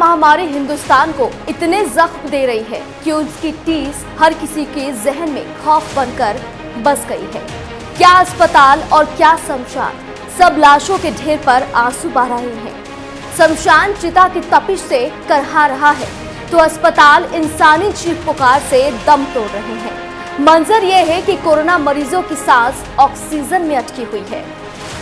महामारी हिंदुस्तान को इतने जख्म दे रही है कि उसकी टीस हर किसी के जहन में खौफ बनकर बस गई है। क्या अस्पताल और क्या शमशान, सब लाशों के ढेर पर आंसू बहा रहे हैं। शमशान चिता की तपिश से करहा रहा है तो अस्पताल इंसानी चीख पुकार से दम तोड़ रहे हैं। मंजर यह है कि कोरोना मरीजों की सांस ऑक्सीजन में अटकी हुई है।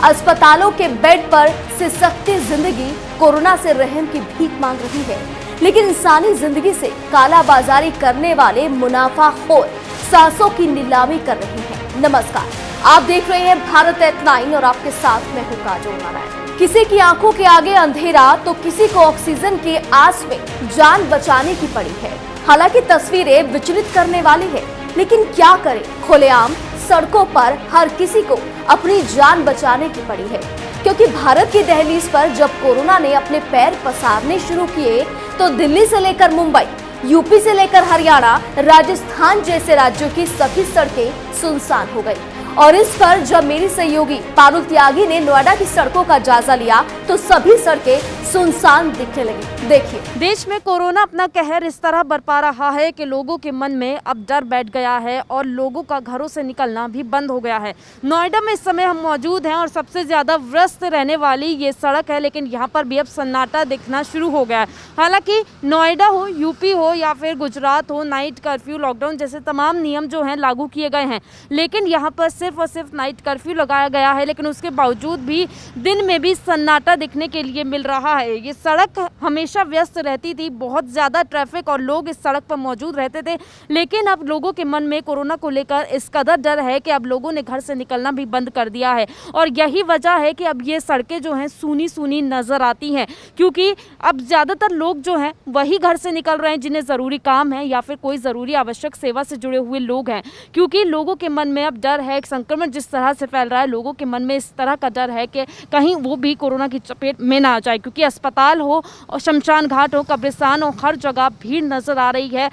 अस्पतालों के बेड पर सिसकती जिंदगी कोरोना से रहम की भीख मांग रही है, लेकिन इंसानी जिंदगी से कालाबाजारी करने वाले मुनाफाखोर सांसों की नीलामी कर रहे हैं। नमस्कार, आप देख रहे हैं भारत एट 9 और आपके साथ मैं हूं काजोल नारायण। किसी की आंखों के आगे अंधेरा तो किसी को ऑक्सीजन की आस में जान बचाने की पड़ी है। हालांकि तस्वीरें विचलित करने वाली है, लेकिन क्या करें, खुलेआम सड़कों पर हर किसी को अपनी जान बचाने की पड़ी है। क्योंकि भारत की दहलीज पर जब कोरोना ने अपने पैर पसारने शुरू किए तो दिल्ली से लेकर मुंबई, यूपी से लेकर हरियाणा, राजस्थान जैसे राज्यों की सभी सड़कें सुनसान हो गई। और इस पर जब मेरी सहयोगी पारुल त्यागी ने नोएडा की सड़कों का जायजा लिया तो सभी सड़कें सुनसान दिखने लगी। देखिए, देश में कोरोना अपना कहर इस तरह बरपा रहा है कि लोगों के मन में अब डर बैठ गया है और लोगों का घरों से निकलना भी बंद हो गया है। नोएडा में इस समय हम मौजूद हैं और सबसे ज्यादा व्यस्त रहने वाली ये सड़क है, लेकिन यहाँ पर भी अब सन्नाटा दिखना शुरू हो गया है। हालांकि नोएडा हो, यूपी हो या फिर गुजरात हो, नाइट कर्फ्यू, लॉकडाउन जैसे तमाम नियम जो हैं लागू किए गए हैं, लेकिन यहाँ पर सिर्फ और सिर्फ नाइट कर्फ्यू लगाया गया है। लेकिन उसके बावजूद भी दिन में भी सन्नाटा दिखने के लिए मिल रहा है। ये सड़क हमेशा व्यस्त रहती थी, बहुत ज़्यादा ट्रैफिक और लोग इस सड़क पर मौजूद रहते थे, लेकिन अब लोगों के मन में कोरोना को लेकर इस कदर डर है कि अब लोगों ने घर से निकलना भी बंद कर दिया है। और यही वजह है कि अब ये सड़कें जो हैं सूनी सूनी नज़र आती हैं, क्योंकि अब ज़्यादातर लोग जो हैं वही घर से निकल रहे हैं जिन्हें ज़रूरी काम है या फिर कोई ज़रूरी आवश्यक सेवा से जुड़े हुए लोग हैं। क्योंकि लोगों के मन में अब डर है, संक्रमण जिस तरह से फैल रहा है, लोगों के मन में इस तरह का डर है कि कहीं वो भी कोरोना की चपेट में ना आ जाए। क्योंकि अस्पताल हो और शमशान घाट हो, कब्रिस्तान हो, हर जगह भीड़ नजर आ रही है।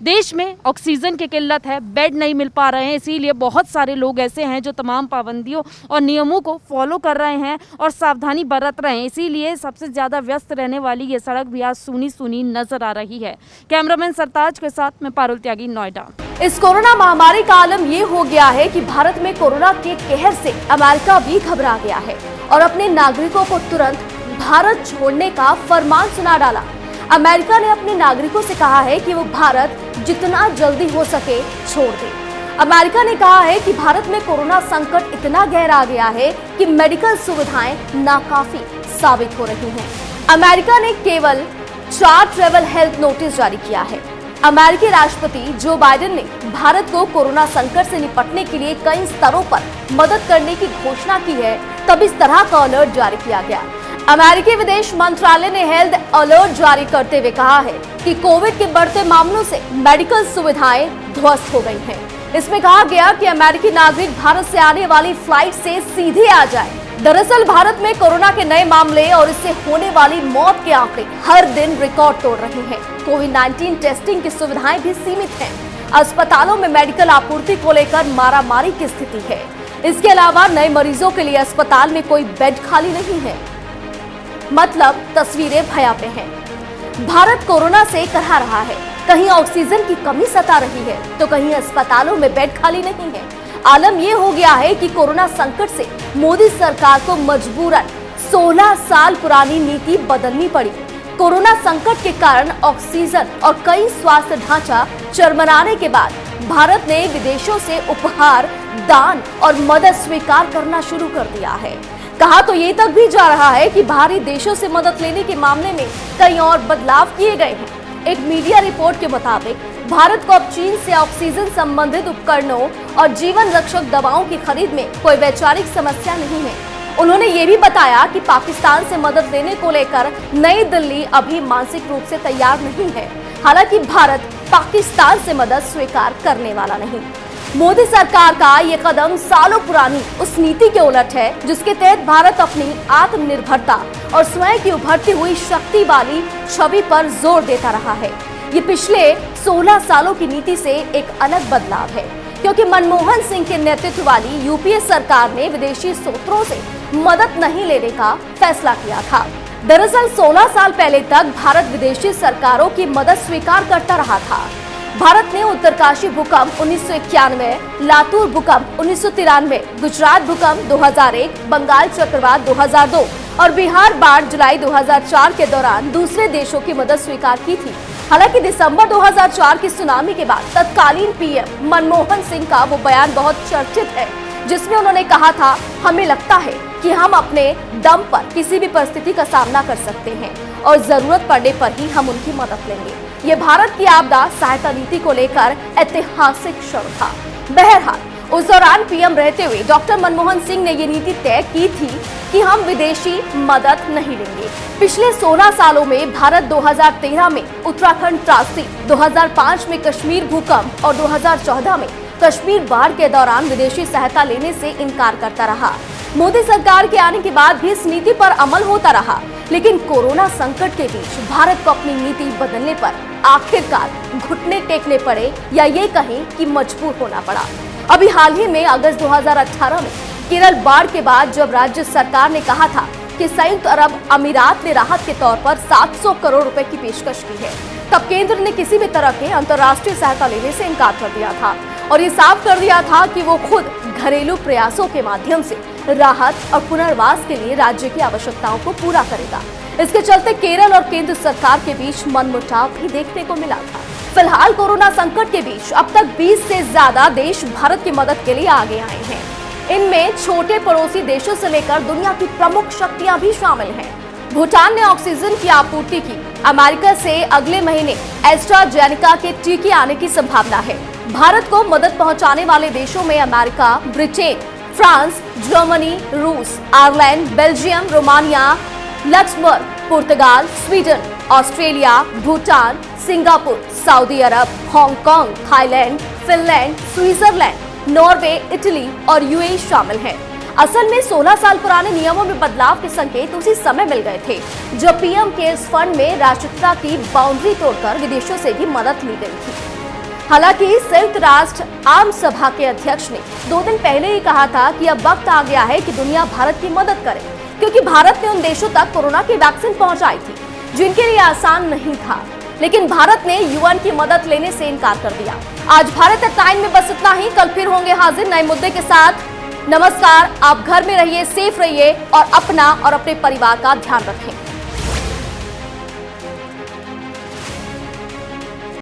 देश में ऑक्सीजन की किल्लत है, बेड नहीं मिल पा रहे हैं, इसीलिए बहुत सारे लोग ऐसे हैं जो तमाम पाबंदियों और नियमों को फॉलो कर रहे हैं और सावधानी बरत रहे हैं। इसीलिए सबसे ज़्यादा व्यस्त रहने वाली ये सड़क भी आज सूनी सूनी नजर आ रही है। कैमरामैन सरताज के साथ मैं पारुल त्यागी, नोएडा। इस कोरोना महामारी का आलम ये हो गया है कि भारत में कोरोना के कहर से अमेरिका भी घबरा गया है और अपने नागरिकों को तुरंत भारत छोड़ने का फरमान सुना डाला। अमेरिका ने अपने नागरिकों से कहा है कि वो भारत जितना जल्दी हो सके छोड़ दे। अमेरिका ने कहा है कि भारत में कोरोना संकट इतना गहरा गया है कि मेडिकल सुविधाएं नाकाफी साबित हो रही हैं। अमेरिका ने केवल 4 ट्रैवल हेल्थ नोटिस जारी किया है। अमेरिकी राष्ट्रपति जो बाइडेन ने भारत को कोरोना संकट से निपटने के लिए कई स्तरों पर मदद करने की घोषणा की है, तब इस तरह का अलर्ट जारी किया गया। अमेरिकी विदेश मंत्रालय ने हेल्थ अलर्ट जारी करते हुए कहा है कि कोविड के बढ़ते मामलों से मेडिकल सुविधाएं ध्वस्त हो गई हैं। इसमें कहा गया कि अमेरिकी नागरिक भारत से आने वाली फ्लाइट से सीधे आ जाए। दरअसल भारत में कोरोना के नए मामले और इससे होने वाली मौत के आंकड़े हर दिन रिकॉर्ड तोड़ रहे हैं। कोविड-19 टेस्टिंग की सुविधाएं भी सीमित हैं। अस्पतालों में मेडिकल आपूर्ति को लेकर मारामारी की स्थिति है। इसके अलावा नए मरीजों के लिए अस्पताल में कोई बेड खाली नहीं है। मतलब तस्वीरें भयावह हैं। भारत कोरोना से करहा रहा है, कहीं ऑक्सीजन की कमी सता रही है तो कहीं अस्पतालों में बेड खाली नहीं है। आलम यह हो गया है कि कोरोना संकट से मोदी सरकार को मजबूरन 16 साल पुरानी नीति बदलनी पड़ी। कोरोना संकट के कारण ऑक्सीजन और कई स्वास्थ्य ढांचा चरमराने के बाद भारत ने विदेशों से उपहार, दान और मदद स्वीकार करना शुरू कर दिया है। कहा तो ये तक भी जा रहा है कि बाहरी देशों से मदद लेने के मामले में कई और बदलाव किए गए हैं। एक मीडिया रिपोर्ट के मुताबिक भारत को अब चीन से ऑक्सीजन संबंधित उपकरणों और जीवन रक्षक दवाओं की खरीद में कोई वैचारिक समस्या नहीं है। उन्होंने ये भी बताया कि पाकिस्तान से मदद लेने को लेकर नई दिल्ली अभी मानसिक रूप से तैयार नहीं है। हालांकि भारत पाकिस्तान से मदद स्वीकार करने वाला नहीं। मोदी सरकार का ये कदम सालों पुरानी उस नीति के उलट है जिसके तहत भारत अपनी आत्मनिर्भरता और स्वयं की उभरती हुई शक्ति वाली छवि पर जोर देता रहा है। ये पिछले 16 सालों की नीति से एक अलग बदलाव है, क्योंकि मनमोहन सिंह के नेतृत्व वाली यूपीए सरकार ने विदेशी स्रोतों से मदद नहीं लेने का फैसला किया था। दरअसल 16 साल पहले तक भारत विदेशी सरकारों की मदद स्वीकार करता रहा था। भारत ने उत्तरकाशी भूकंप 1991, लातूर भूकंप 1993, गुजरात भूकंप 2001, बंगाल चक्रवात 2002 और बिहार बाढ़ जुलाई 2004 के दौरान दूसरे देशों की मदद स्वीकार की थी। हालांकि दिसंबर 2004 की सुनामी के बाद तत्कालीन पीएम मनमोहन सिंह का वो बयान बहुत चर्चित है, जिसमें उन्होंने कहा था, हमें लगता है कि हम अपने दम पर किसी भी परिस्थिति का सामना कर सकते हैं और जरूरत पड़ने पर ही हम उनकी मदद लेंगे। ये भारत की आपदा सहायता नीति को लेकर ऐतिहासिक क्षण था। बहरहाल उस दौरान पीएम रहते हुए डॉक्टर मनमोहन सिंह ने ये नीति तय की थी कि हम विदेशी मदद नहीं लेंगे। पिछले 16 सालों में भारत 2013 में उत्तराखंड त्रासदी, 2005 में कश्मीर भूकंप और 2014 में कश्मीर बाढ़ के दौरान विदेशी सहायता लेने से इनकार करता रहा। मोदी सरकार के आने के बाद भी इस नीति पर अमल होता रहा, लेकिन कोरोना संकट के बीच भारत को अपनी नीति बदलने पर आखिरकार घुटने टेकने पड़े या ये कहें कि मजबूर होना पड़ा। अभी हाल ही में अगस्त 2018 में केरल बाढ़ के बाद जब राज्य सरकार ने कहा था कि संयुक्त अरब अमीरात ने राहत के तौर पर 700 करोड़ रुपए की पेशकश की है, तब केंद्र ने किसी भी तरह के अंतर्राष्ट्रीय सहायता लेने से इनकार कर दिया था और ये साफ कर दिया था कि वो खुद घरेलू प्रयासों के माध्यम से राहत और पुनर्वास के लिए राज्य की आवश्यकताओं को पूरा करेगा। इसके चलते केरल और केंद्र सरकार के बीच मनमुटाव भी देखने को मिला था। फिलहाल कोरोना संकट के बीच अब तक 20 से ज्यादा देश भारत की मदद के लिए आगे आए हैं। इनमें छोटे पड़ोसी देशों से लेकर दुनिया की प्रमुख शक्तियां भी शामिल हैं। भूटान ने ऑक्सीजन की आपूर्ति की। अमेरिका से अगले महीने एस्ट्राजेनेका के टीके आने की संभावना है। भारत को मदद पहुंचाने वाले देशों में अमेरिका, ब्रिटेन, फ्रांस, जर्मनी, रूस, आयरलैंड, बेल्जियम, रोमानिया, लक्समबर्ग, पुर्तगाल, स्वीडन, ऑस्ट्रेलिया, भूटान, सिंगापुर, सऊदी अरब, Hong Kong, Thailand, Finland, Switzerland, Norway, Italy और यूएई शामिल हैं। असल में 16 साल पुराने नियमों में बदलाव के संकेत उसी समय मिल गए थे जब पीएम केयर्स फंड में राष्ट्रीयता की बाउंड्री तोड़कर विदेशों से भी मदद ली गई थी। हालांकि संयुक्त राष्ट्र आम सभा के अध्यक्ष ने 2 दिन पहले ही कहा था कि अब वक्त आ गया है कि दुनिया भारत की मदद करे, क्योंकि भारत ने उन देशों तक कोरोना की वैक्सीन पहुंचाई थी जिनके लिए आसान नहीं था, लेकिन भारत ने यूएन की मदद लेने से इनकार कर दिया। आज भारत एट 9 में बस इतना ही। कल फिर होंगे हाजिर नए मुद्दे के साथ। नमस्कार। आप घर में रहिए, सेफ रहिए और अपना और अपने परिवार का ध्यान रखें।